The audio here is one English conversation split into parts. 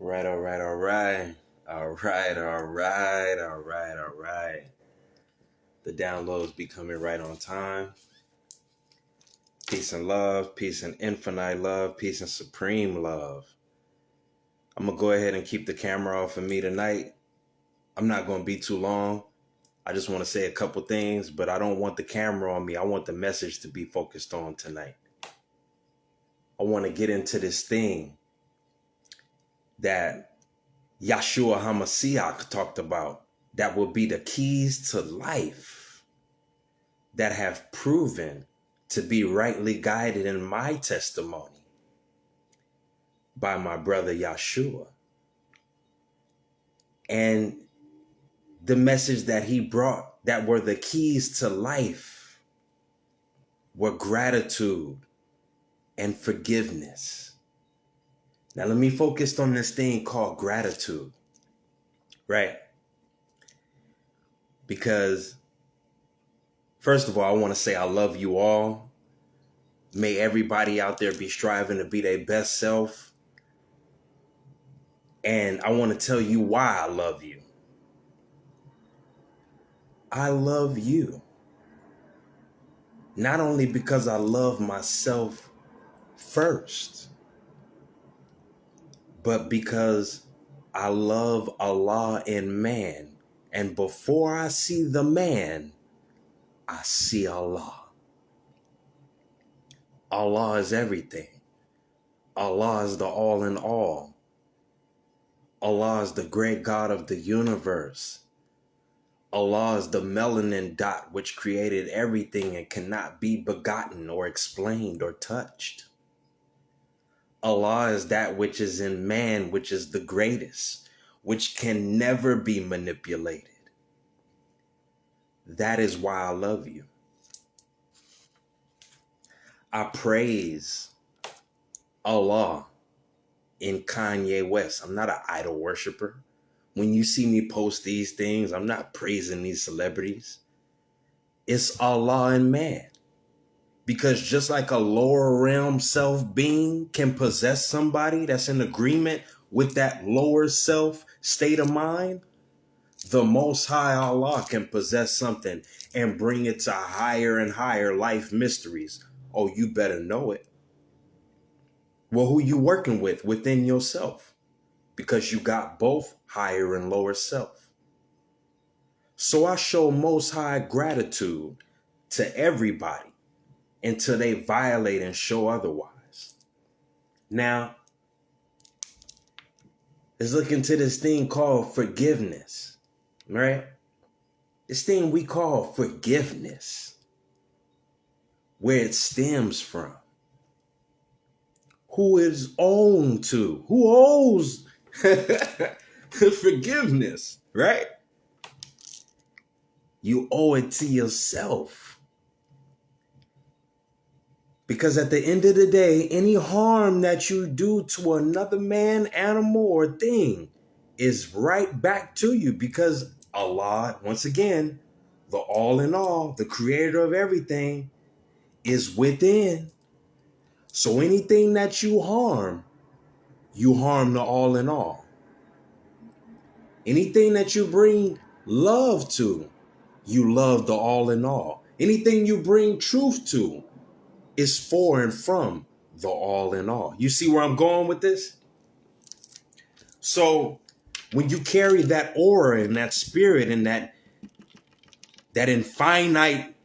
Right, all right, all right. All right, all right, all right, all right. The downloads be coming right on time. Peace and love, peace and infinite love, peace and supreme love. I'm going to go ahead and keep the camera off of me tonight. I'm not going to be too long. I just want to say a couple things, but I don't want the camera on me. I want the message to be focused on tonight. I want to get into this thing that Yahshua HaMashiach talked about that will be the keys to life that have proven to be rightly guided in my testimony by my brother Yahshua. And the message that he brought that were the keys to life were gratitude and forgiveness. Now let me focus on this thing called gratitude, right? Because first of all, I want to say I love you all. May everybody out there be striving to be their best self. And I want to tell you why I love you. I love you. Not only because I love myself first, but because I love Allah and man. And before I see the man, I see Allah. Allah is everything. Allah is the all in all. Allah is the great God of the universe. Allah is the melanin dot which created everything and cannot be begotten or explained or touched. Allah is that which is in man, which is the greatest, which can never be manipulated. That is why I love you. I praise Allah in Kanye West. I'm not an idol worshiper. When you see me post these things, I'm not praising these celebrities. It's Allah and man. Because just like a lower realm self being can possess somebody that's in agreement with that lower self state of mind, the Most High Allah can possess something and bring it to higher and higher life mysteries. Oh, you better know it. Well, who you working with within yourself? Because you got both higher and lower self. So I show Most High gratitude to everybody until they violate and show otherwise. Now, let's look into this thing called forgiveness, right? This thing we call forgiveness, where it stems from. Who is owed to? Who owes forgiveness, right? You owe it to yourself. Because at the end of the day, any harm that you do to another man, animal, or thing is right back to you, because Allah, once again, the all in all, the creator of everything, is within. So anything that you harm the all in all. Anything that you bring love to, you love the all in all. Anything you bring truth to is for and from the all in all. You see where I'm going with this? So when you carry that aura and that spirit and that infinite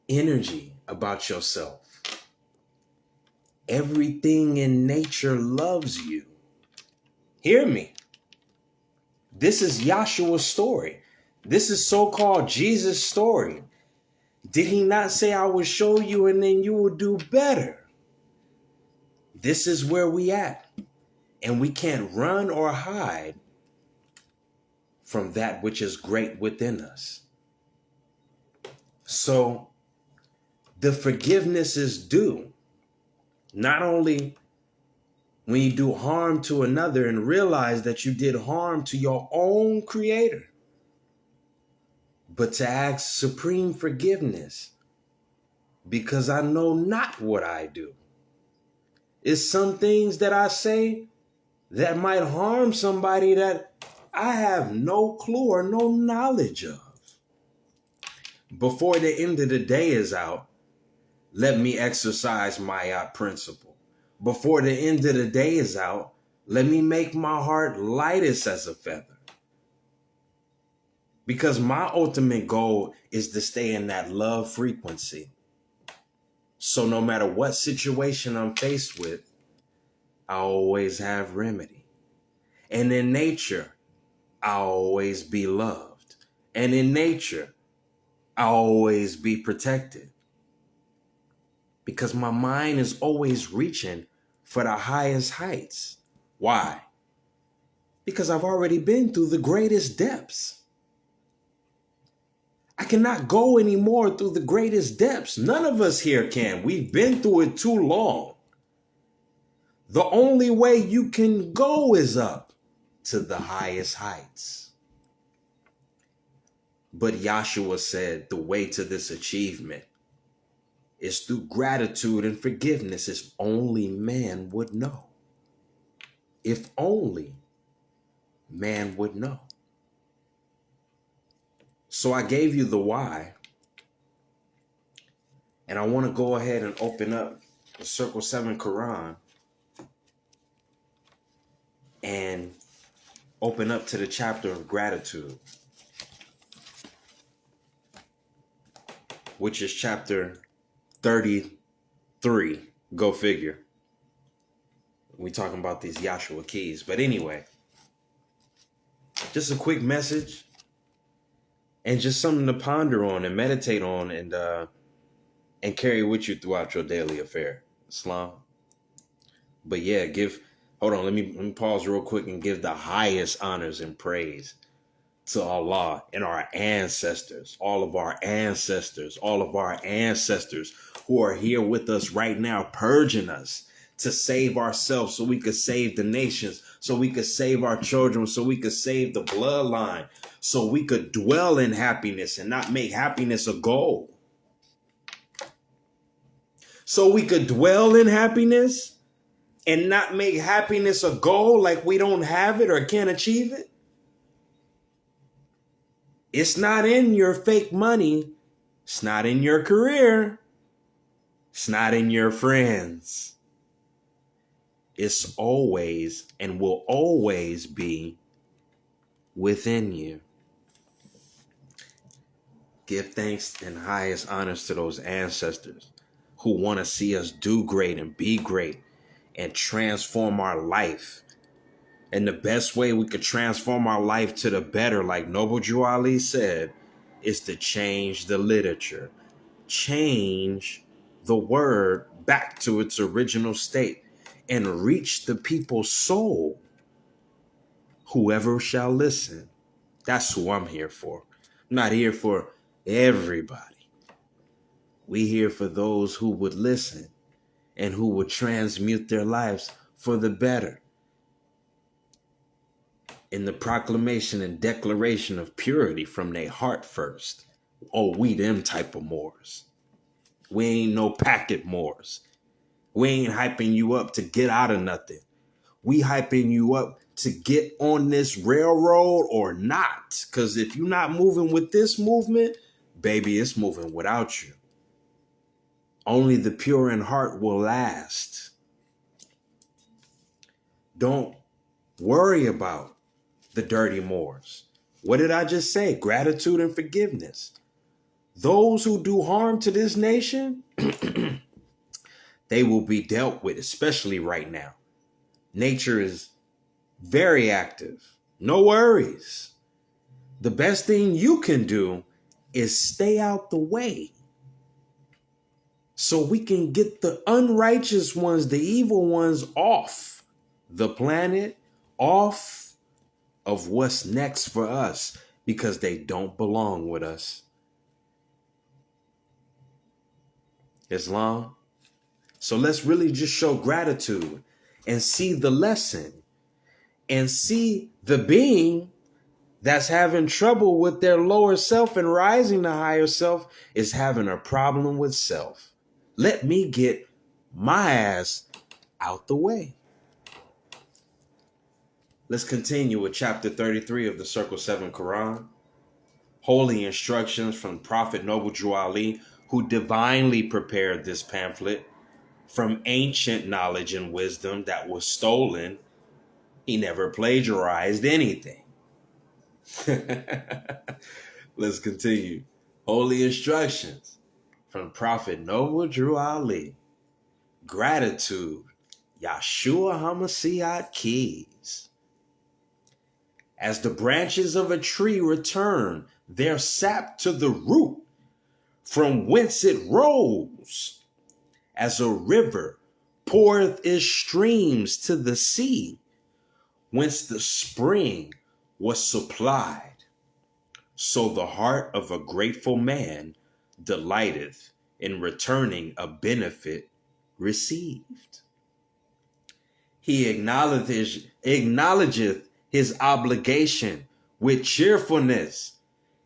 energy about yourself, everything in nature loves you. Hear me. This is Yahshua's story. This is so-called Jesus' story. Did he not say, I will show you and then you will do better? This is where we at. And we can't run or hide from that which is great within us. So the forgiveness is due. Not only when you do harm to another and realize that you did harm to your own creator, but to ask supreme forgiveness, because I know not what I do. It's some things that I say that might harm somebody that I have no clue or no knowledge of. Before the end of the day is out, let me exercise my principle. Before the end of the day is out, let me make my heart lightest as a feather. Because my ultimate goal is to stay in that love frequency. So no matter what situation I'm faced with, I always have remedy. And in nature, I'll always be loved. And in nature, I'll always be protected. Because my mind is always reaching for the highest heights. Why? Because I've already been through the greatest depths. I cannot go anymore through the greatest depths. None of us here can. We've been through it too long. The only way you can go is up to the highest heights. But Yahshua said the way to this achievement is through gratitude and forgiveness. If only man would know. If only man would know. So I gave you the why. And I want to go ahead and open up the Circle 7 Quran and open up to the chapter of gratitude, which is chapter 33. Go figure. We talking about these Yahshua keys. But anyway, just a quick message and just something to ponder on and meditate on and carry with you throughout your daily affair. Islam. But yeah, hold on, let me pause real quick and give the highest honors and praise to Allah and our ancestors, all of our ancestors who are here with us right now, purging us to save ourselves so we could save the nations, so we could save our children, so we could save the bloodline, so we could dwell in happiness and not make happiness a goal. So we could dwell in happiness and not make happiness a goal, like we don't have it or can't achieve it. It's not in your fake money. It's not in your career. It's not in your friends. It's always and will always be within you. Give thanks and highest honors to those ancestors who want to see us do great and be great and transform our life. And the best way we could transform our life to the better, like Noble Drew Ali said, is to change the literature. Change the word back to its original state and reach the people's soul. Whoever shall listen. That's who I'm here for. I'm not here for everybody. We here for those who would listen and who would transmute their lives for the better. In the proclamation and declaration of purity from their heart first. Oh, we them type of Moors. We ain't no packet Moors. We ain't hyping you up to get out of nothing. We hyping you up to get on this railroad or not. Because if you're not moving with this movement, baby, it's moving without you. Only the pure in heart will last. Don't worry about the dirty Moors. What did I just say? Gratitude and forgiveness. Those who do harm to this nation, they will be dealt with, especially right now. Nature is very active. No worries. The best thing you can do is stay out the way so we can get the unrighteous ones, the evil ones off the planet, off of what's next for us, because they don't belong with us. Islam. So let's really just show gratitude and see the lesson and see the being that's having trouble with their lower self and rising to higher self is having a problem with self. Let me get my ass out the way. Let's continue with chapter 33 of the Circle 7 Quran. Holy instructions from Prophet Noble Drew Ali, who divinely prepared this pamphlet from ancient knowledge and wisdom that was stolen. He never plagiarized anything. Let's continue. Holy instructions from Prophet Noble Drew Ali. Gratitude, Yahshua HaMashiach keys. As the branches of a tree return their sap to the root from whence it rose, as a river poureth its streams to the sea, whence the spring was supplied, so the heart of a grateful man delighteth in returning a benefit received. He acknowledgeth his obligation with cheerfulness.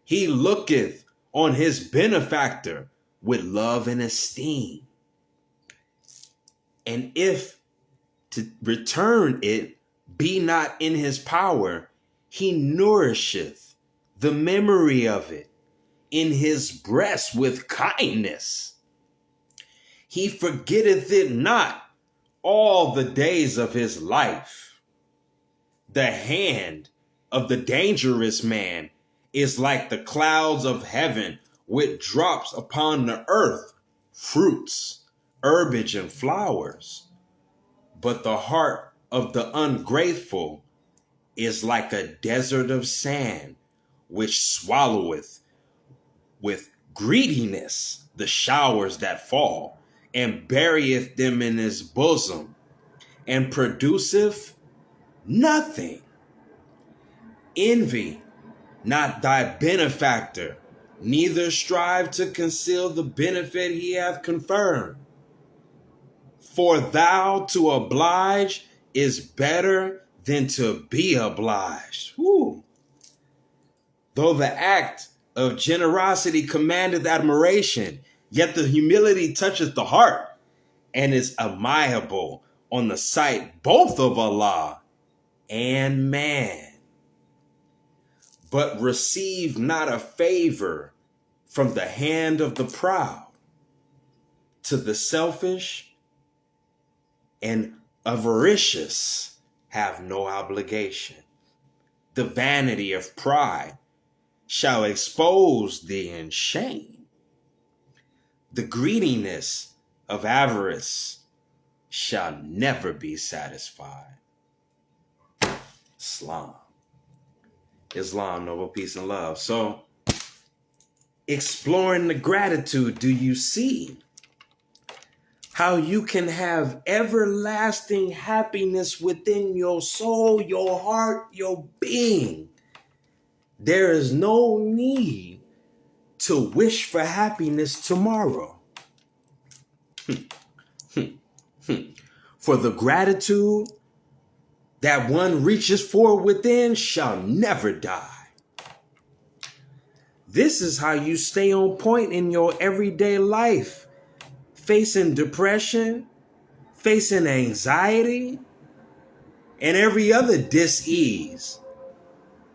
He looketh on his benefactor with love and esteem. And if to return it be not in his power, he nourisheth the memory of it in his breast with kindness. He forgetteth it not all the days of his life. The hand of the dangerous man is like the clouds of heaven, which drops upon the earth fruits, herbage, and flowers. But the heart of the ungrateful is like a desert of sand, which swalloweth with greediness the showers that fall, and burieth them in his bosom, and produceth nothing. Envy not thy benefactor, neither strive to conceal the benefit he hath conferred. For thou to oblige is better than to be obliged. Whew. Though the act of generosity commandeth admiration, yet the humility toucheth the heart, and is amiable on the sight both of Allah and man. But receive not a favor from the hand of the proud. To the selfish and avaricious have no obligation. The vanity of pride shall expose thee in shame. The greediness of avarice shall never be satisfied. Islam, noble peace and love. So, exploring the gratitude, do you see how you can have everlasting happiness within your soul, your heart, your being? There is no need to wish for happiness tomorrow. For the gratitude that one reaches for within shall never die. This is how you stay on point in your everyday life, facing depression, facing anxiety, and every other dis-ease.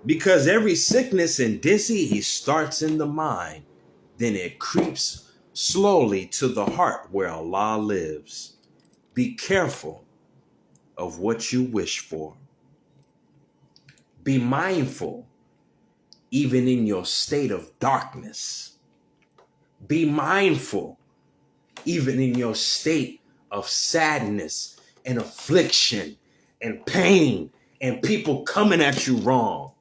Because every sickness and dis-ease starts in the mind, then it creeps slowly to the heart where Allah lives. Be careful of what you wish for. Be mindful, even in your state of darkness. Be mindful, even in your state of sadness and affliction and pain and people coming at you wrong.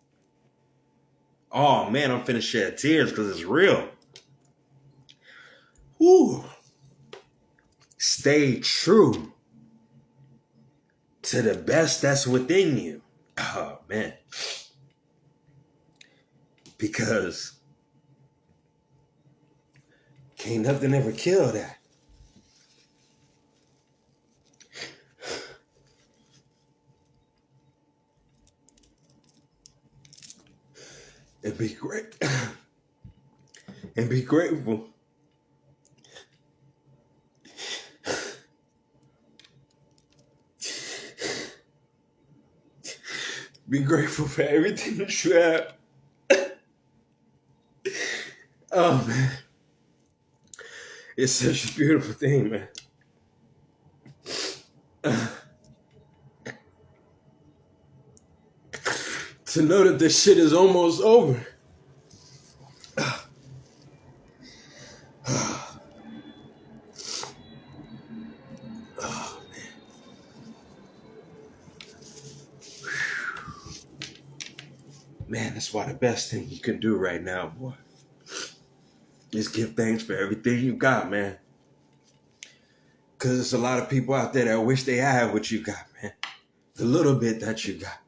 Oh man, I'm finna shed tears because it's real. Whew. Stay true to the best that's within you. Oh man. Because can't nothing ever kill that. And be great. And be grateful. Be grateful for everything that you have. Oh, man. It's such a beautiful thing, man. To know that this shit is almost over. Oh, man, that's why the best thing you can do right now, boy, is give thanks for everything you got, man. Because there's a lot of people out there that wish they had what you got, man. The little bit that you got.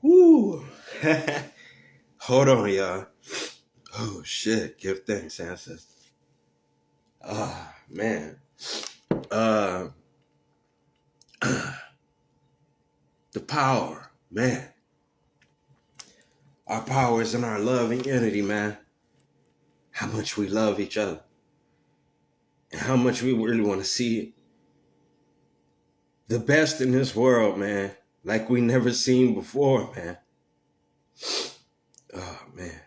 Woo. Hold on, y'all. Oh, shit. Give thanks, ancestors. Ah, man. The power, man. Our power is in our love and unity, man. How much we love each other. And how much we really want to see the best in this world, man. Like we never seen before, man. Oh, man.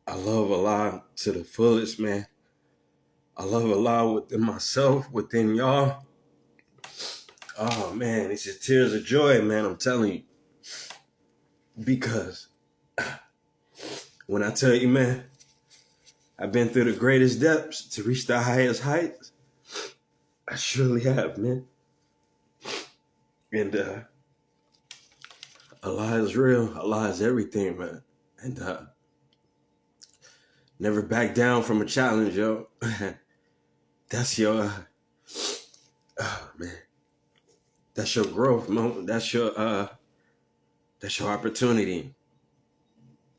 I love Allah to the fullest, man. I love Allah within myself, within y'all. Oh, man, it's just tears of joy, man, I'm telling you. Because when I tell you, man, I've been through the greatest depths to reach the highest heights. I surely have, man. And Allah is real. Allah is everything, man. And never back down from a challenge, yo. That's your, oh, man. That's your growth, man. That's your opportunity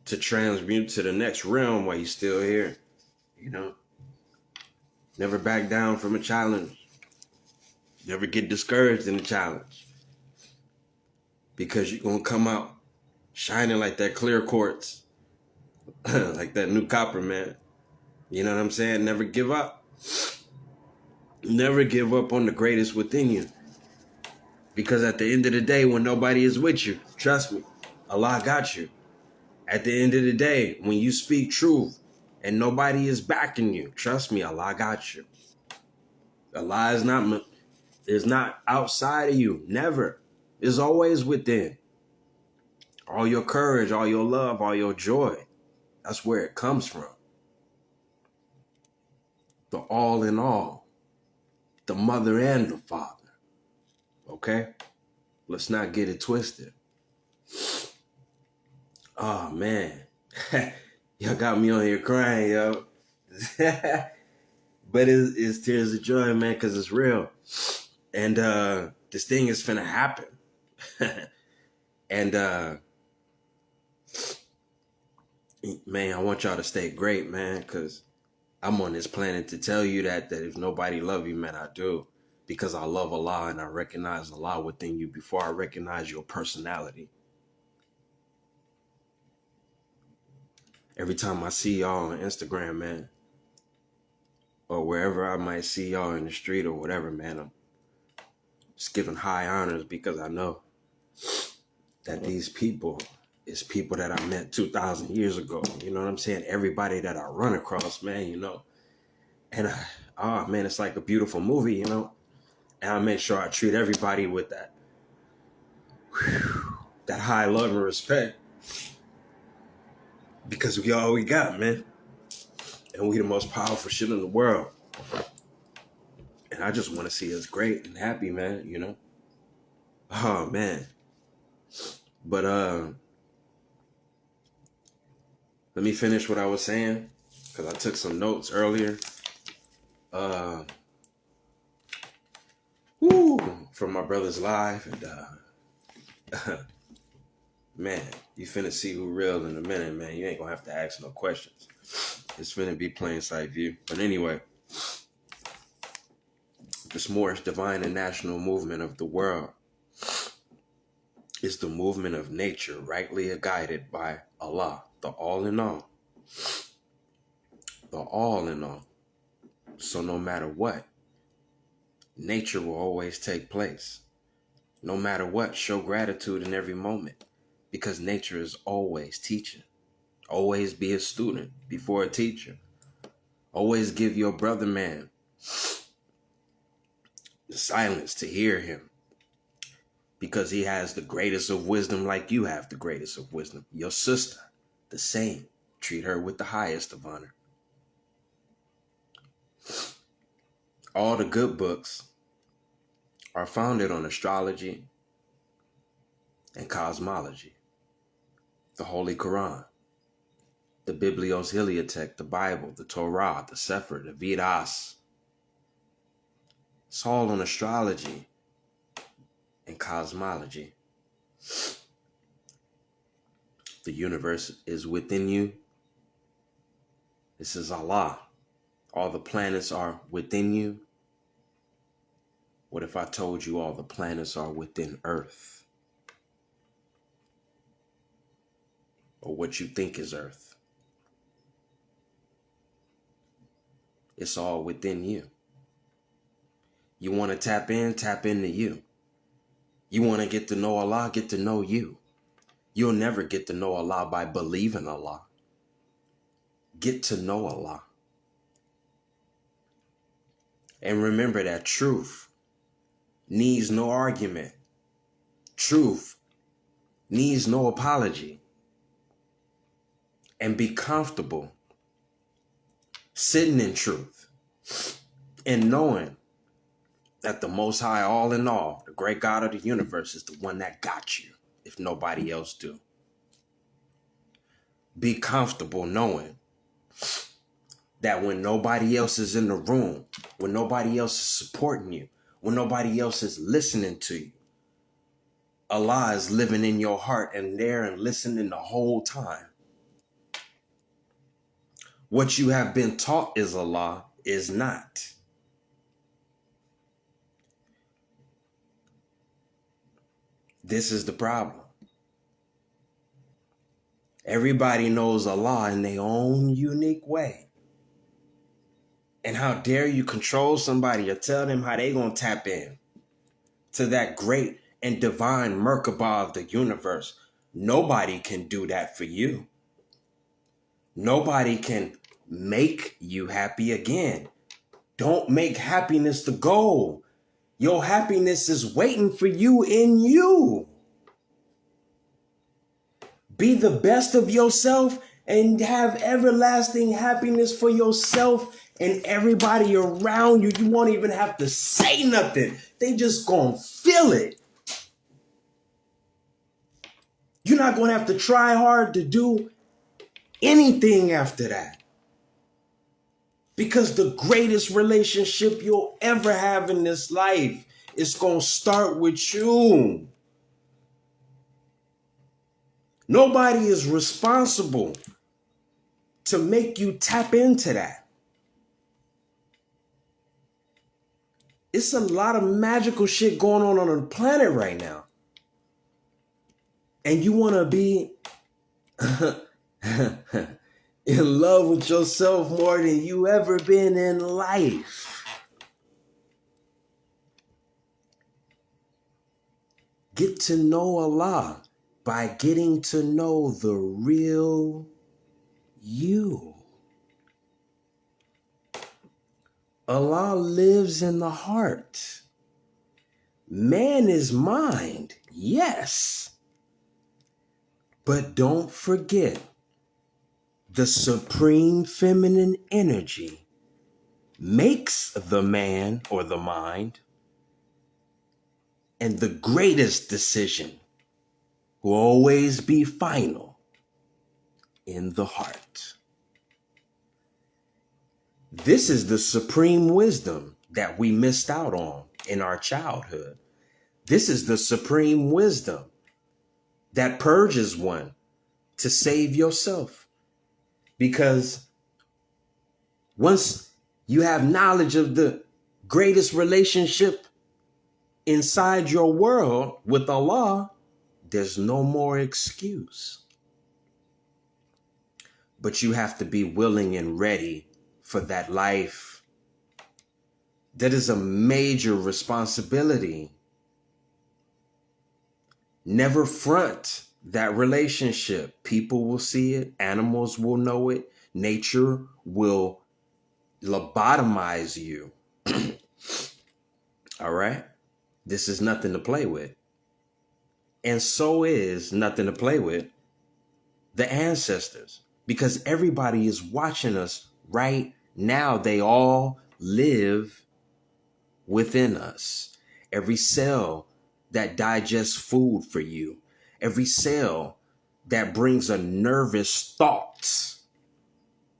to transmute to the next realm while you're still here. You know, never back down from a challenge. Never get discouraged in the challenge. Because you're going to come out shining like that clear quartz. Like that new copper, man. You know what I'm saying? Never give up. Never give up on the greatest within you. Because at the end of the day, when nobody is with you, trust me, Allah got you. At the end of the day, when you speak truth and nobody is backing you, trust me, Allah got you. Allah is not outside of you. Never. It's always within. All your courage, all your love, all your joy. That's where it comes from. The all in all. The mother and the father. Okay? Let's not get it twisted. Oh, man. Y'all got me on here crying, yo. But it's tears of joy, man, because it's real. And this thing is finna happen. And, man, I want y'all to stay great, man, because I'm on this planet to tell you that if nobody love you, man, I do. Because I love Allah and I recognize Allah within you before I recognize your personality. Every time I see y'all on Instagram, man, or wherever I might see y'all in the street or whatever, man, I'm just giving high honors because I know that these people is people that I met 2,000 years ago. You know what I'm saying? Everybody that I run across, man, you know. And oh, man, it's like a beautiful movie, you know. And I make sure I treat everybody with that high love and respect. Because we all we got, man. And we the most powerful shit in the world. And I just want to see us great and happy, man, you know. Oh, man. But let me finish what I was saying. Because I took some notes earlier. From my brother's live. And man, you finna see who real in a minute, man. You ain't gonna have to ask no questions. It's finna be plain sight view. But anyway, this Moorish divine and national movement of the world is the movement of nature rightly guided by Allah, the all in all. The all in all. So no matter what, Nature will always take place. No matter what, show gratitude in every moment because nature is always teaching. Always be a student before a teacher. Always give your brother man the silence to hear him because he has the greatest of wisdom like you have the greatest of wisdom. Your sister, the same. Treat her with the highest of honor. All the good books are founded on astrology and cosmology. The Holy Quran, the Biblios Heliotech, the Bible, the Torah, the Sefer, the Vedas. It's all on astrology and cosmology. The universe is within you. This is Allah. All the planets are within you. What if I told you all the planets are within Earth? Or what you think is Earth? It's all within you. You want to tap into you. You want to get to know Allah, get to know you. You'll never get to know Allah by believing Allah. Get to know Allah. And remember that truth needs no argument. Truth needs no apology. And be comfortable sitting in truth and knowing that the Most High, all in all, the great God of the universe, is the one that got you if nobody else do. Be comfortable knowing that when nobody else is in the room, when nobody else is supporting you, when nobody else is listening to you, Allah is living in your heart and there and listening the whole time. What you have been taught is Allah is not. This is the problem. Everybody knows Allah in their own unique way. And how dare you control somebody or tell them how they gonna tap in to that great and divine Merkabah of the universe. Nobody can do that for you. Nobody can make you happy again. Don't make happiness the goal. Your happiness is waiting for you in you. Be the best of yourself and have everlasting happiness for yourself and everybody around you. You won't even have to say nothing. They just gonna feel it. You're not gonna have to try hard to do anything after that. Because the greatest relationship you'll ever have in this life is gonna start with you. Nobody is responsible to make you tap into that. It's a lot of magical shit going on the planet right now. And you want to be in love with yourself more than you ever been in life. Get to know Allah by getting to know the real you. Allah lives in the heart. Man is mind, yes. But don't forget, the supreme feminine energy makes the man or the mind, and the greatest decision will always be final in the heart. This is the supreme wisdom that we missed out on in our childhood. This is the supreme wisdom that purges one to save yourself. Because once you have knowledge of the greatest relationship inside your world with Allah, there's no more excuse. But you have to be willing and ready for that life That is a major responsibility. Never front that relationship. People will see it. Animals will know it. Nature will lobotomize you. All right? This is nothing to play with. And so is nothing to play with the ancestors, because everybody is watching us right now. They all live within us. Every cell that digests food for you, every cell that brings a nervous thought,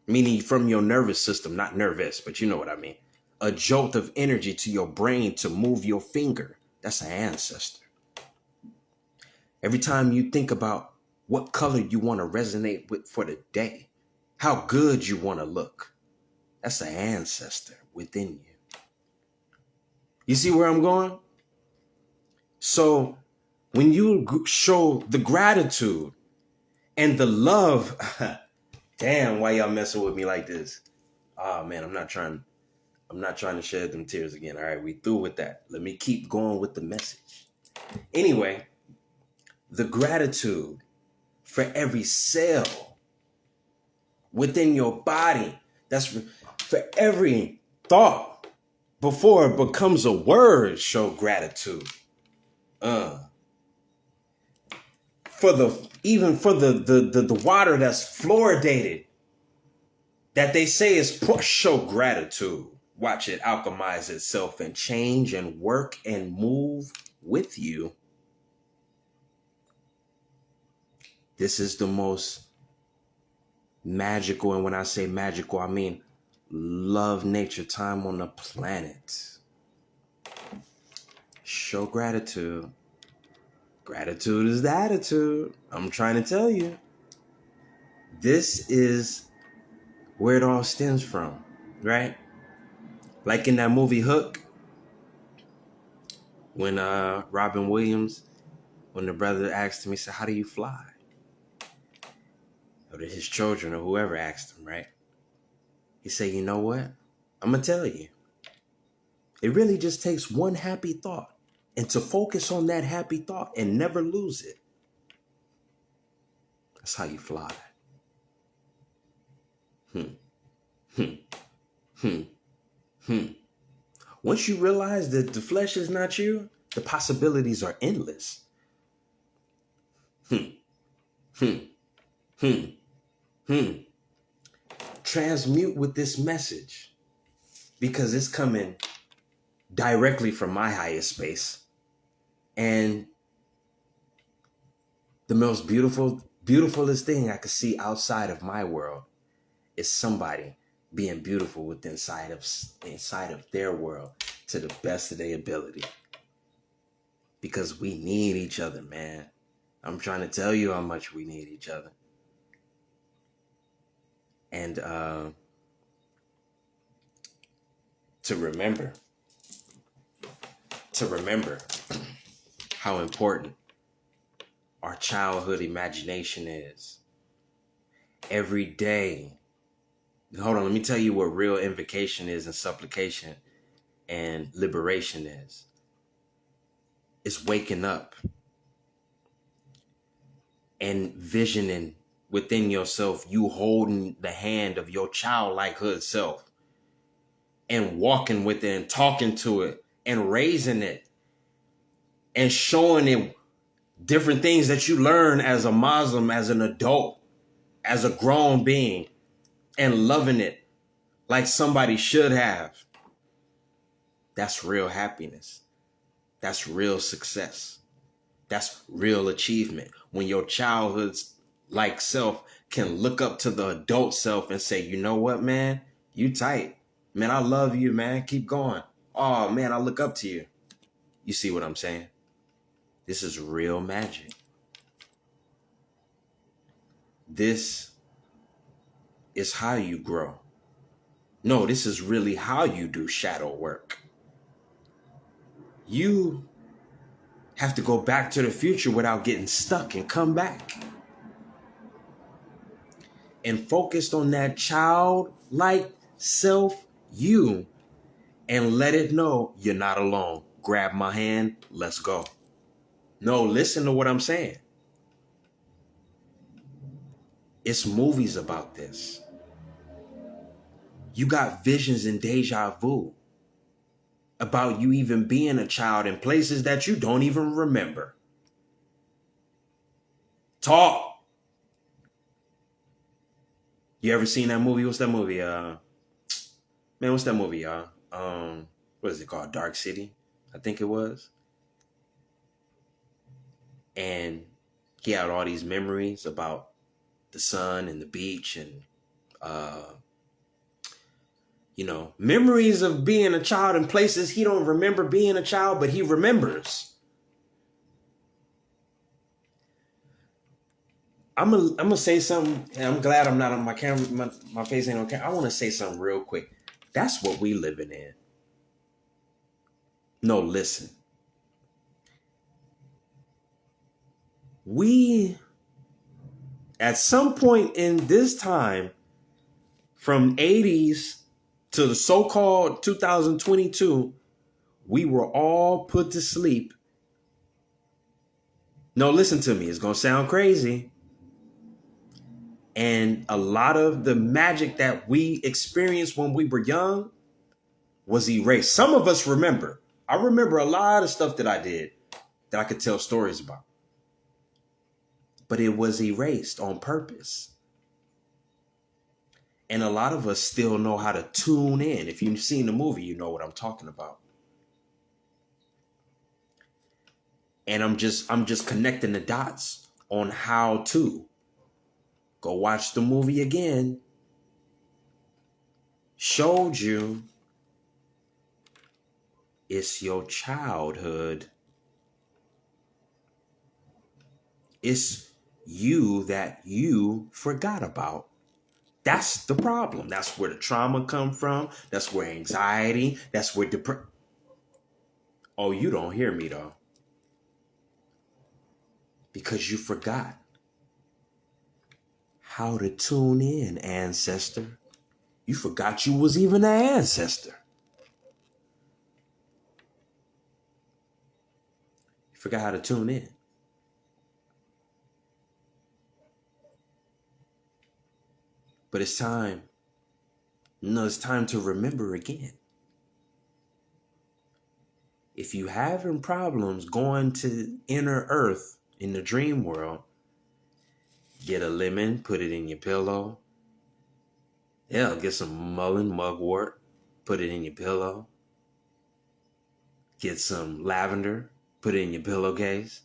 meaning from your nervous system, not nervous, but you know what I mean. A jolt of energy to your brain to move your finger. That's an ancestor. Every time you think about what color you want to resonate with for the day, how good you want to look, that's an ancestor within you. You see where I'm going? So when you show the gratitude and the love, damn, why y'all messing with me like this? Oh man, I'm not trying to shed them tears again. All right, we through with that. Let me keep going with the message. Anyway, the gratitude for every cell within your body. That's for every thought before it becomes a word. Show gratitude. For the water that's fluoridated that they say is poor, show gratitude. Watch it alchemize itself and change and work and move with you. This is the most magical, and when I say magical, I mean love nature time on the planet. Show gratitude. Gratitude is the attitude. I'm trying to tell you. This is where it all stems from, right? Like in that movie Hook, when Robin Williams, when the brother asked him, he said, "How do you fly?" Or to his children or whoever asked him, right? He said, "You know what? I'm going to tell you. It really just takes one happy thought, and to focus on that happy thought and never lose it. That's how you fly." Once you realize that the flesh is not you, the possibilities are endless. Transmute with this message, because it's coming directly from my highest space. And the most beautifulest thing I could see outside of my world is somebody being beautiful inside of their world to the best of their ability. Because we need each other, man. I'm trying to tell you how much we need each other. And to remember how important our childhood imagination is. Every day. Hold on, let me tell you what real invocation is and supplication and liberation is. It's waking up and visioning within yourself, you holding the hand of your childlikehood self and walking with it and talking to it and raising it and showing it different things that you learn as a Muslim, as an adult, as a grown being, and loving it like somebody should have. That's real happiness. That's real success. That's real achievement. When your childhood's like self can look up to the adult self and say, "You know what, man? You tight. Man, I love you, man. Keep going. Oh, man, I look up to you." You see what I'm saying? This is real magic. This is how you grow. No, this is really how you do shadow work. You have to go back to the future without getting stuck and come back. And focused on that childlike self, you, and let it know you're not alone. Grab my hand, let's go. No, listen to what I'm saying. It's movies about this. You got visions and deja vu about you even being a child in places that you don't even remember. Talk. You ever seen that movie? What's that movie? What's that movie, y'all? What is it called? Dark City, I think it was. And he had all these memories about the sun and the beach and memories of being a child in places he don't remember being a child, but he remembers. I'm gonna say something, and I'm glad I'm not on my camera. My face ain't on camera. I want to say something real quick. That's what we living in. No, listen. We, at some point in this time, from 80s to the so-called 2022, we were all put to sleep. No, listen to me. It's going to sound crazy. And a lot of the magic that we experienced when we were young was erased. Some of us remember. I remember a lot of stuff that I did that I could tell stories about. But it was erased on purpose. And a lot of us still know how to tune in. If you've seen the movie, you know what I'm talking about. And I'm just connecting the dots on how to. Go watch the movie again. Showed you it's your childhood. It's you that you forgot about. That's the problem. That's where the trauma come from. That's where anxiety. That's where depression. Oh, you don't hear me though. Because you forgot how to tune in, ancestor. You forgot you was even an ancestor. You forgot how to tune in. But it's time. No, it's time to remember again. If you having problems going to inner earth in the dream world, get a lemon, put it in your pillow. Yeah, get some mullein, mugwort, put it in your pillow. Get some lavender, put it in your pillowcase.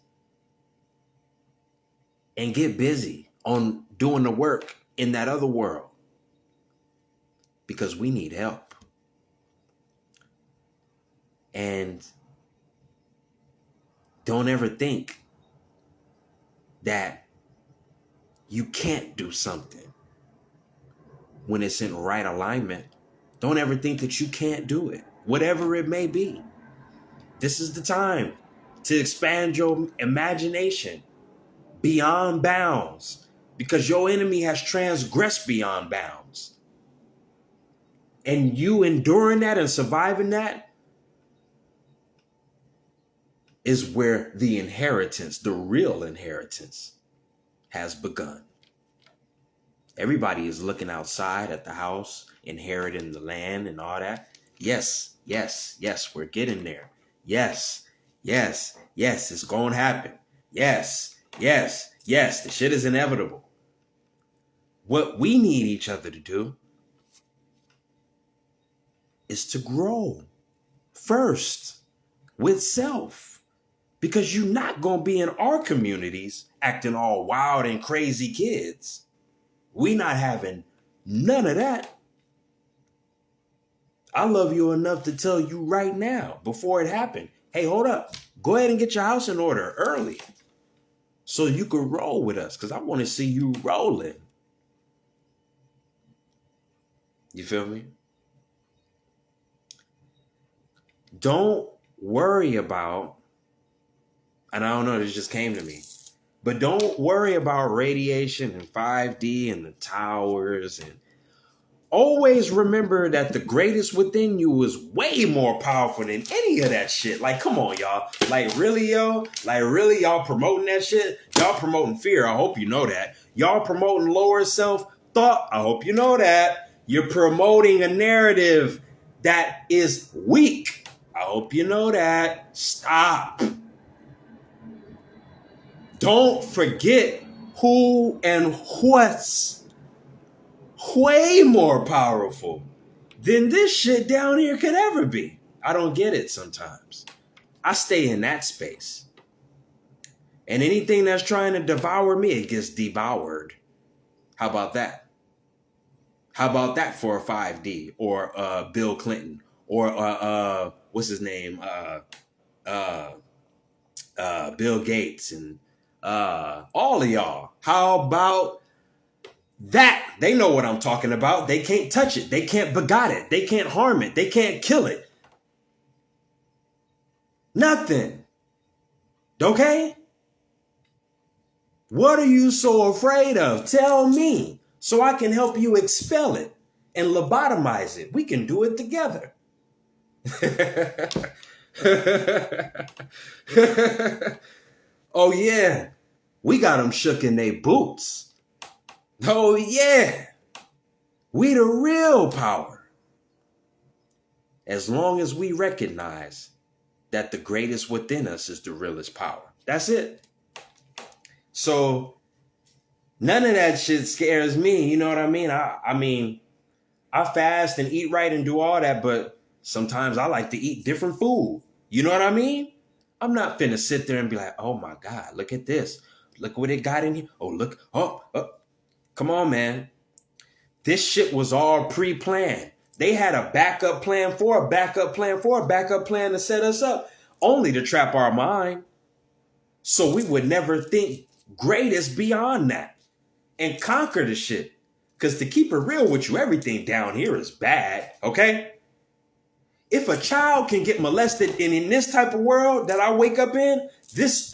And get busy on doing the work in that other world. Because we need help. And don't ever think that you can't do something when it's in right alignment. Don't ever think that you can't do it, whatever it may be. This is the time to expand your imagination beyond bounds, because your enemy has transgressed beyond bounds. And you enduring that and surviving that is where the inheritance, the real inheritance, has begun. Everybody is looking outside at the house, inheriting the land and all that. Yes, we're getting there. Yes, it's going to happen. Yes, the shit is inevitable. What we need each other to do is to grow first with self. Because you're not going to be in our communities acting all wild and crazy kids. We not having none of that. I love you enough to tell you right now, before it happened, hey, hold up. Go ahead and get your house in order early so you can roll with us, because I want to see you rolling. You feel me? Don't worry about, and I don't know, this just came to me, but don't worry about radiation and 5D and the towers and always remember that the greatest within you is way more powerful than any of that shit. Like, come on, y'all. Like, really, yo? Like, really, y'all promoting that shit? Y'all promoting fear. I hope you know that. Y'all promoting lower self-thought. I hope you know that. You're promoting a narrative that is weak. I hope you know that. Stop. Don't forget who and what's way more powerful than this shit down here could ever be. I don't get it sometimes. I stay in that space. And anything that's trying to devour me, it gets devoured. How about that? How about that for a 5D or Bill Clinton or what's his name? Bill Gates and all of y'all. How about that? They know what I'm talking about. They can't touch it. They can't begot it. They can't harm it. They can't kill it. Nothing. Okay? What are you so afraid of? Tell me so I can help you expel it and lobotomize it. We can do it together. Oh, yeah. We got them shook in their boots. Oh, yeah. We the real power. As long as we recognize that the greatest within us is the realest power. That's it. So none of that shit scares me. You know what I mean? I mean, I fast and eat right and do all that, but sometimes I like to eat different food. You know what I mean? I'm not finna sit there and be like, oh my God, look at this. Look what it got in here. Oh, look. Oh. Come on, man. This shit was all pre-planned. They had a backup plan for a backup plan for a backup plan to set us up, only to trap our mind. So we would never think greatest beyond that and conquer the shit. Because to keep it real with you, everything down here is bad, okay? If a child can get molested in this type of world that I wake up in,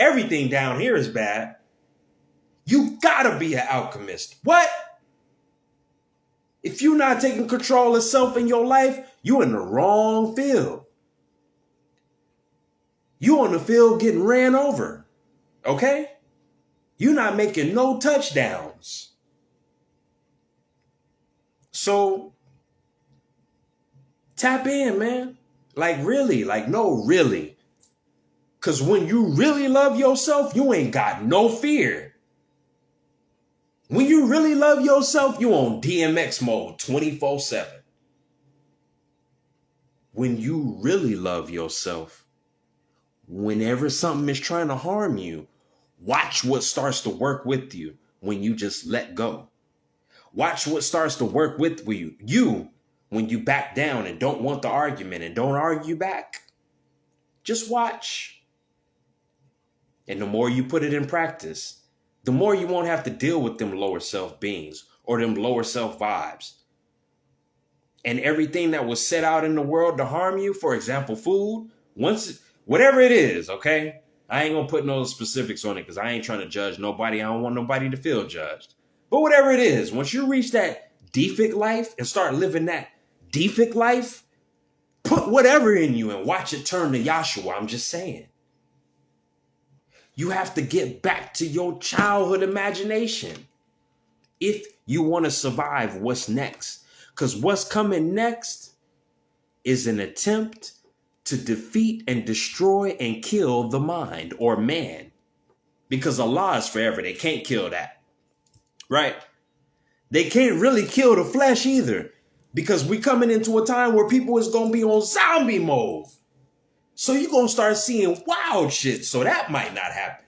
everything down here is bad. You gotta be an alchemist. What? If you're not taking control of self in your life, you're in the wrong field. You on the field getting ran over. Okay? You're not making no touchdowns. So tap in, man. Like really, like no, really. Because when you really love yourself, you ain't got no fear. When you really love yourself, you on DMX mode 24/7. When you really love yourself, whenever something is trying to harm you, watch what starts to work with you when you just let go. Watch what starts to work with you when you back down and don't want the argument and don't argue back. Just watch. And the more you put it in practice, the more you won't have to deal with them lower self beings or them lower self vibes. And everything that was set out in the world to harm you, for example, food, whatever it is, okay? I ain't gonna put no specifics on it because I ain't trying to judge nobody. I don't want nobody to feel judged. But whatever it is, once you reach that defect life and start living that defect life, put whatever in you and watch it turn to Yahshua. I'm just saying. You have to get back to your childhood imagination if you want to survive what's next. Because what's coming next is an attempt to defeat and destroy and kill the mind or man. Because Allah is forever. They can't kill that. Right? They can't really kill the flesh either. Because we're coming into a time where people is going to be on zombie mode. So you're going to start seeing wild shit. So that might not happen.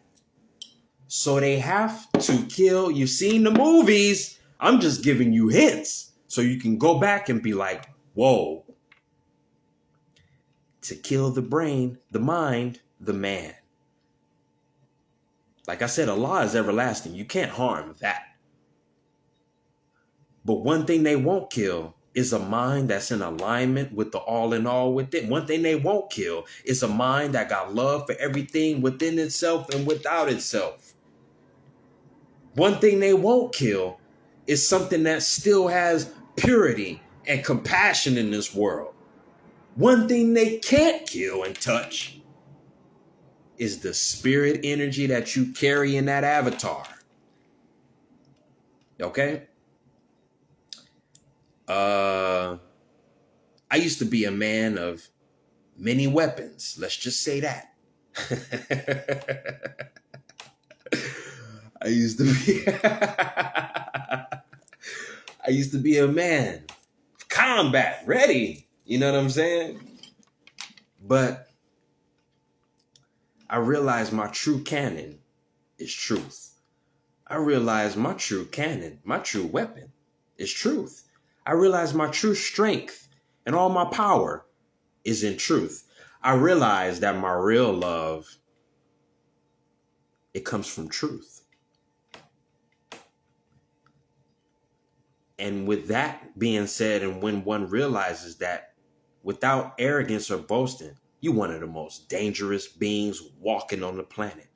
So they have to kill. You've seen the movies. I'm just giving you hints. So you can go back and be like, whoa. To kill the brain, the mind, the man. Like I said, Allah is everlasting. You can't harm that. But one thing they won't kill is a mind that's in alignment with the all in all within. One thing they won't kill is a mind that got love for everything within itself and without itself. One thing they won't kill is something that still has purity and compassion in this world. One thing they can't kill and touch is the spirit energy that you carry in that avatar. Okay? I used to be a man of many weapons. Let's just say that. I used to be a man. Combat, ready. You know what I'm saying? But I realized my true canon is truth. I realized my true canon, my true weapon is truth. I realized my true strength and all my power is in truth. I realized that my real love, it comes from truth. And with that being said, and when one realizes that without arrogance or boasting, you're one of the most dangerous beings walking on the planet.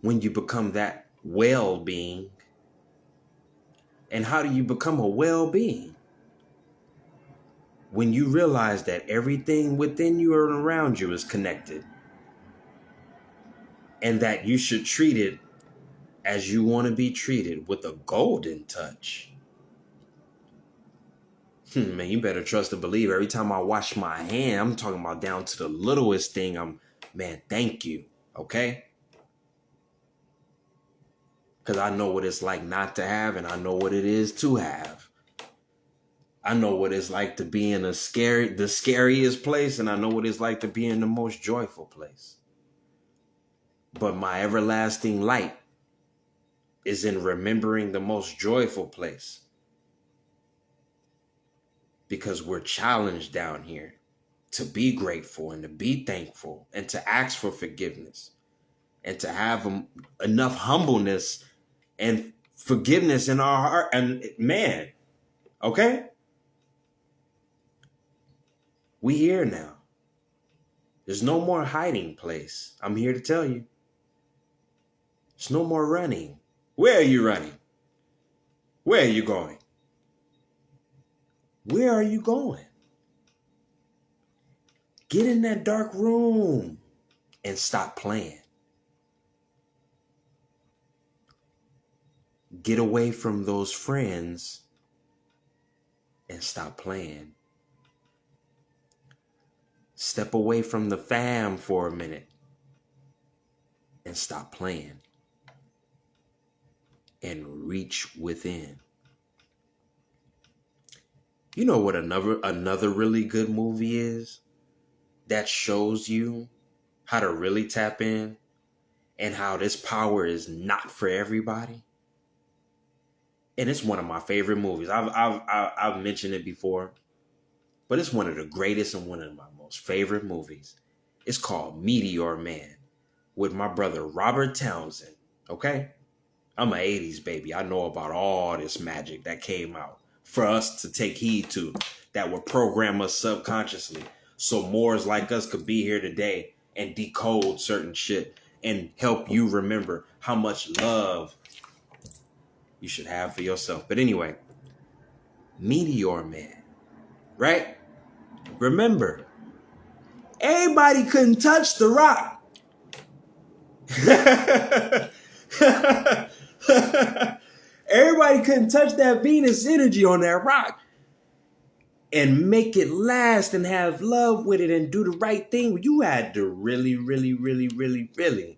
When you become that well-being, and how do you become a well-being? When you realize that everything within you and around you is connected, and that you should treat it as you want to be treated, with a golden touch. Man, you better trust and believe. Every time I wash my hand, I'm talking about down to the littlest thing. Man, thank you. Okay? Because I know what it's like not to have, and I know what it is to have. I know what it's like to be in the scariest place, and I know what it's like to be in the most joyful place. But my everlasting light is in remembering the most joyful place. Because we're challenged down here to be grateful and to be thankful and to ask for forgiveness and to have enough humbleness and forgiveness in our heart. And man, okay? We here now. There's no more hiding place. I'm here to tell you. There's no more running. Where are you running? Where are you going? Where are you going? Get in that dark room and stop playing. Get away from those friends and stop playing. Step away from the fam for a minute and stop playing. And reach within. You know what another really good movie is that shows you how to really tap in and how this power is not for everybody? And it's one of my favorite movies. I've mentioned it before, but it's one of the greatest and one of my most favorite movies. It's called Meteor Man with my brother Robert Townsend. Okay? I'm an 80s baby. I know about all this magic that came out for us to take heed to, that would program us subconsciously. So Moors like us could be here today and decode certain shit and help you remember how much love you should have for yourself. But anyway, Meteor Man, right? Remember, everybody couldn't touch the rock. Everybody couldn't touch that Venus energy on that rock and make it last and have love with it and do the right thing. You had to really, really, really, really, really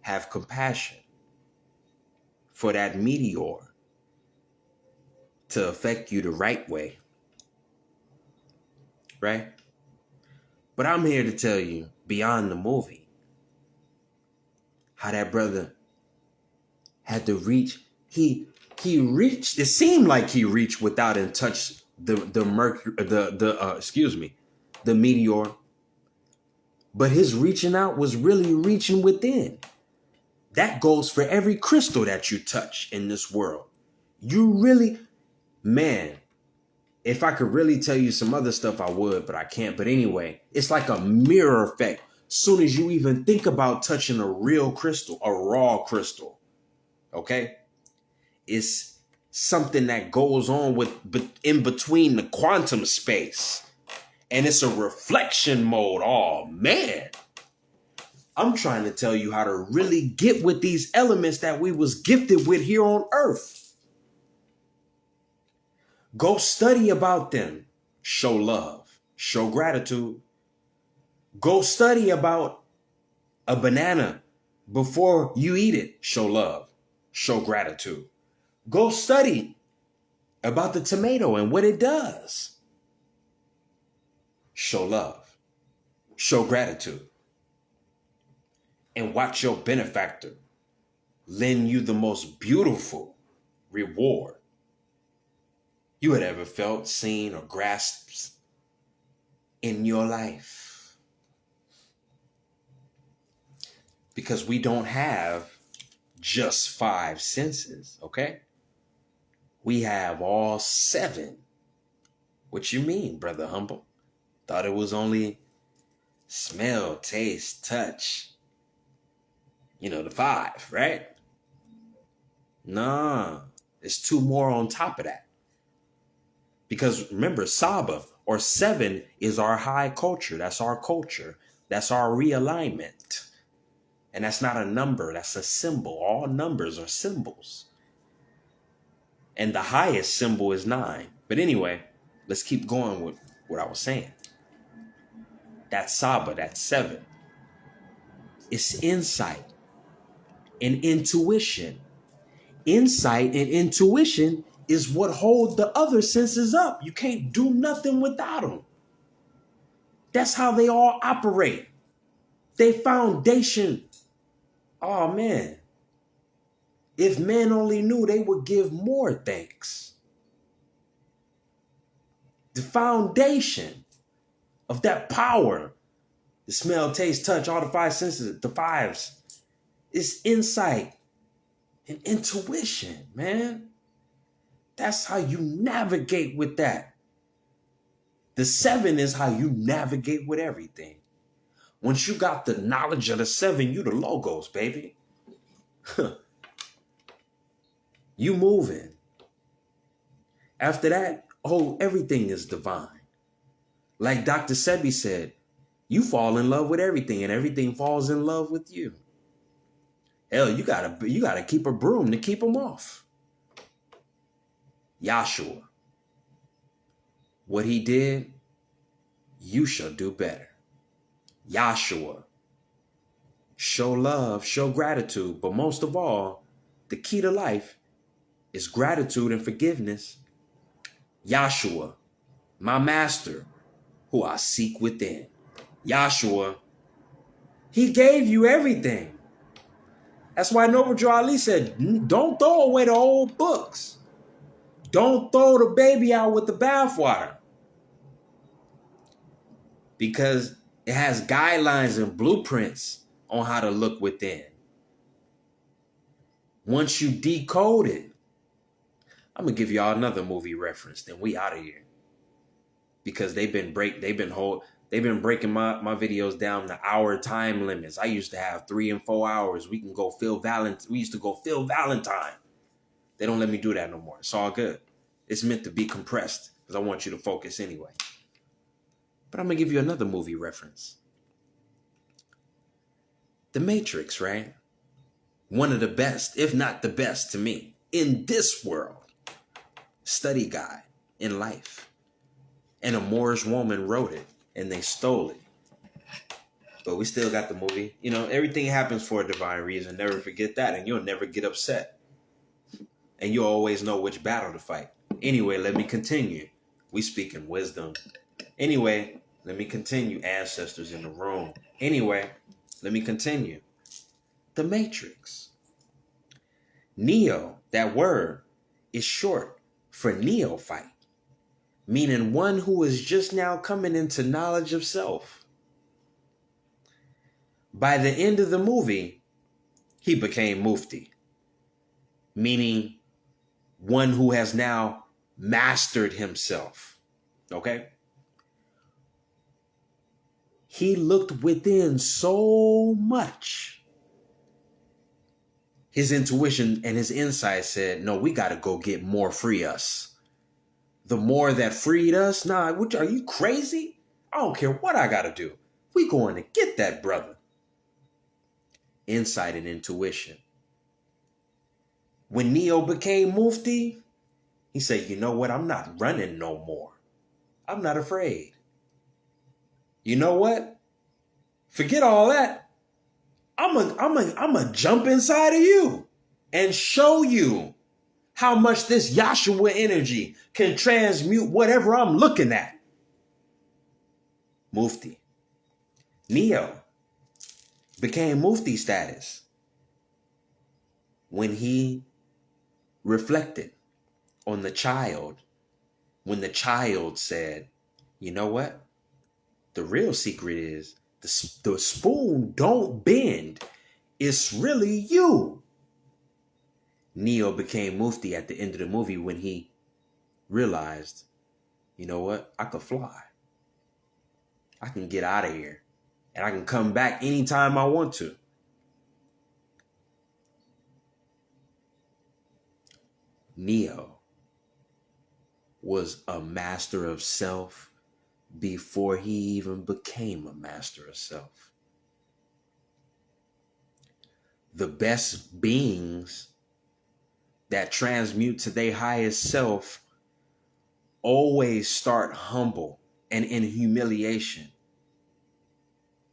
have compassion for that meteor to affect you the right way. Right? But I'm here to tell you, beyond the movie, how that brother had to reach. He reached. It seemed like he reached without and touched the meteor. But his reaching out was really reaching within. That goes for every crystal that you touch in this world. You really, man, if I could really tell you some other stuff, I would, but I can't. But anyway, it's like a mirror effect. Soon as you even think about touching a real crystal, a raw crystal, okay? It's something that goes on in between the quantum space. And it's a reflection mode. Oh, man. I'm trying to tell you how to really get with these elements that we was gifted with here on Earth. Go study about them. Show love. Show gratitude. Go study about a banana before you eat it. Show love. Show gratitude. Go study about the tomato and what it does. Show love. Show gratitude. And watch your benefactor lend you the most beautiful reward you had ever felt, seen, or grasped in your life. Because we don't have just 5 senses, okay? We have all 7. What you mean, Brother Hummmbull? Thought it was only smell, taste, touch. The 5, right? Nah, it's 2 more on top of that. Because remember, Saba or 7 is our high culture. That's our culture. That's our realignment. And that's not a number. That's a symbol. All numbers are symbols. And the highest symbol is 9. But anyway, let's keep going with what I was saying. That Saba, that 7. It's insight and intuition. Insight and intuition is what hold the other senses up. You can't do nothing without them. That's how they all operate. They foundation. Oh, man. If men only knew, they would give more thanks. The foundation of that power, the smell, taste, touch, all the 5 senses, the 5s, is insight and intuition, man. That's how you navigate with that. The 7 is how you navigate with everything. Once you got the knowledge of the 7, you the logos, baby. You moving. After that, everything is divine. Like Dr. Sebi said, you fall in love with everything and everything falls in love with you. Hell, you gotta keep a broom to keep them off. Yahshua. What he did, you shall do better. Yahshua. Show love, show gratitude, but most of all, the key to life is gratitude and forgiveness. Yahshua, my master, who I seek within. Yahshua, he gave you everything. That's why Noble Drew Ali said, don't throw away the old books. Don't throw the baby out with the bathwater. Because it has guidelines and blueprints on how to look within. Once you decode it, I'm gonna give y'all another movie reference, then we out of here. Because they've been breaking my videos down to hour time limits. I used to have 3 and 4 hours. We used to go Phil Valentine. They don't let me do that no more. It's all good. It's meant to be compressed because I want you to focus anyway. But I'm going to give you another movie reference. The Matrix, right? One of the best, if not the best to me, in this world. Study guide in life. And a Moorish woman wrote it and they stole it. But we still got the movie. Everything happens for a divine reason. Never forget that. And you'll never get upset. And you'll always know which battle to fight. Anyway, let me continue. We speak in wisdom. Anyway, let me continue. Ancestors in the room. Anyway, let me continue. The Matrix. Neo, that word, is short for neophyte. Meaning one who is just now coming into knowledge of self. By the end of the movie, he became Mufti. Meaning one who has now mastered himself. Okay? He looked within so much his intuition and his insight said, no, we got to go get more free us. The more that freed us, nah, are you crazy? I don't care what I got to do. We going to get that brother. Insight and intuition. When Neo became Mufti, he said, you know what? I'm not running no more. I'm not afraid. You know what? Forget all that. I'm a jump inside of you and show you how much this Yahshua energy can transmute whatever I'm looking at. Mufti. Neo became Mufti status when he reflected on the child, when the child said, you know what? The real secret is the spoon don't bend. It's really you. Neo became Mufti at the end of the movie when he realized, you know what? I could fly. I can get out of here. And I can come back anytime I want to. Neo was a master of self before he even became a master of self. The best beings that transmute to their highest self always start humble and in humiliation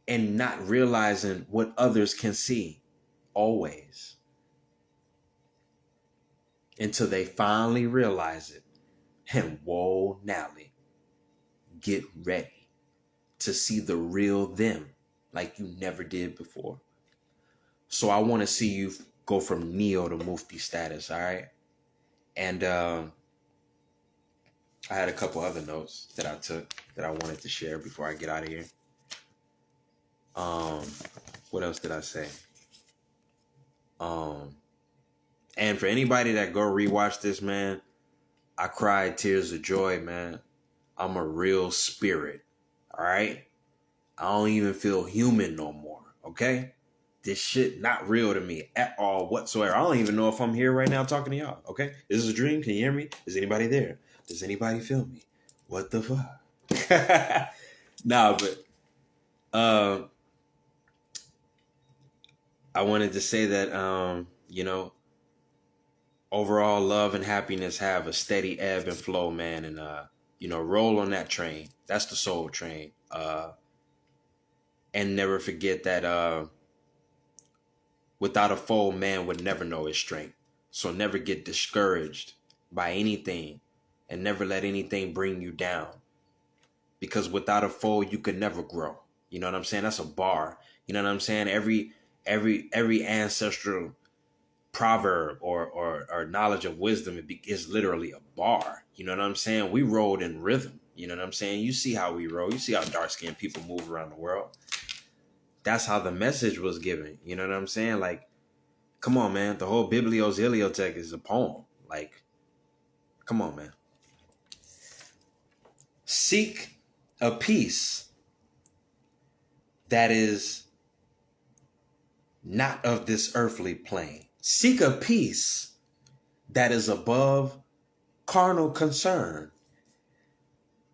and not realizing what others can see, always. Until they finally realize it. And whoa, Nally, get ready to see the real them like you never did before. So I want to see you go from Neo to Mufti status, all right? And I had a couple other notes that I took that I wanted to share before I get out of here. What else did I say? And for anybody that go rewatch this, man, I cried tears of joy, man. I'm a real spirit, all right? I don't even feel human no more, okay? This shit not real to me at all whatsoever. I don't even know if I'm here right now talking to y'all, okay? Is this a dream? Can you hear me? Is anybody there? Does anybody feel me? What the fuck? Nah, but I wanted to say that, overall love and happiness have a steady ebb and flow, man. And, roll on that train. That's the soul train. And never forget that without a foe, man would never know his strength. So never get discouraged by anything and never let anything bring you down. Because without a foe, you could never grow. You know what I'm saying? That's a bar. You know what I'm saying? Every ancestral proverb or knowledge of wisdom is literally a bar. You know what I'm saying? We rolled in rhythm. You know what I'm saying? You see how we roll. You see how dark-skinned people move around the world. That's how the message was given. You know what I'm saying? Like, come on, man. The whole Biblios Heliotech is a poem. Like, come on, man. Seek a peace that is not of this earthly plane. Seek a peace that is above carnal concern.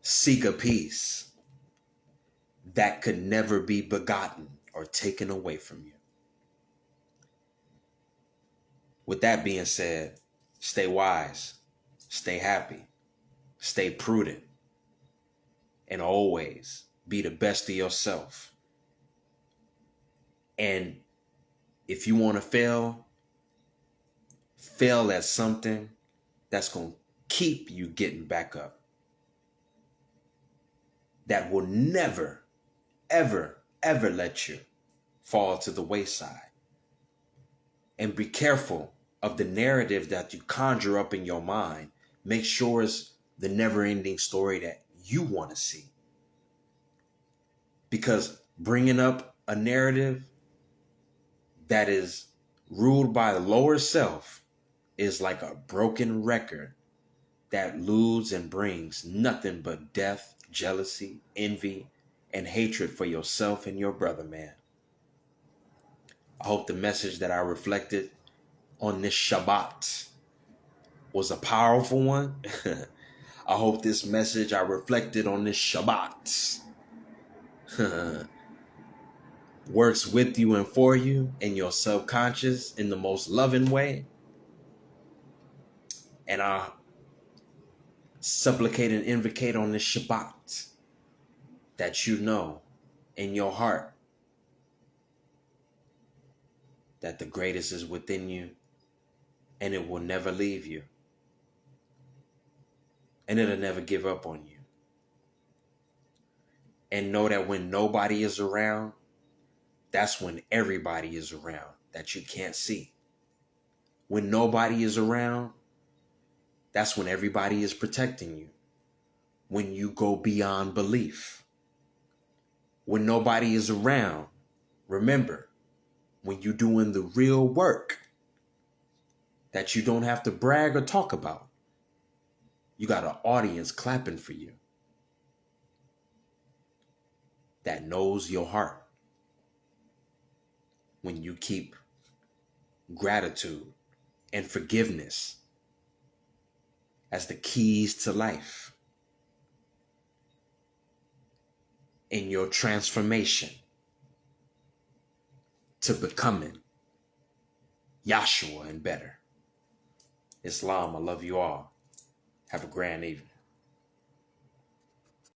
Seek a peace that could never be begotten or taken away from you. With that being said, stay wise, stay happy, stay prudent, and always be the best of yourself. And if you want to fail at something that's going to keep you getting back up. That will never, ever, ever let you fall to the wayside. And be careful of the narrative that you conjure up in your mind. Make sure it's the never-ending story that you want to see. Because bringing up a narrative that is ruled by the lower self is like a broken record that lewds and brings nothing but death, jealousy, envy, and hatred for yourself and your brother, man. I hope the message that I reflected on this Shabbat was a powerful one. I hope this message I reflected on this Shabbat works with you and for you in your subconscious in the most loving way. And I supplicate and invocate on this Shabbat that you know in your heart that the greatest is within you and it will never leave you. And it'll never give up on you. And know that when nobody is around, that's when everybody is around that you can't see. When nobody is around, that's when everybody is protecting you. When you go beyond belief. When nobody is around, remember, when you're doing the real work that you don't have to brag or talk about, you got an audience clapping for you that knows your heart. When you keep gratitude and forgiveness as the keys to life in your transformation to becoming Yahshua and better. Islam, I love you all. Have a grand evening.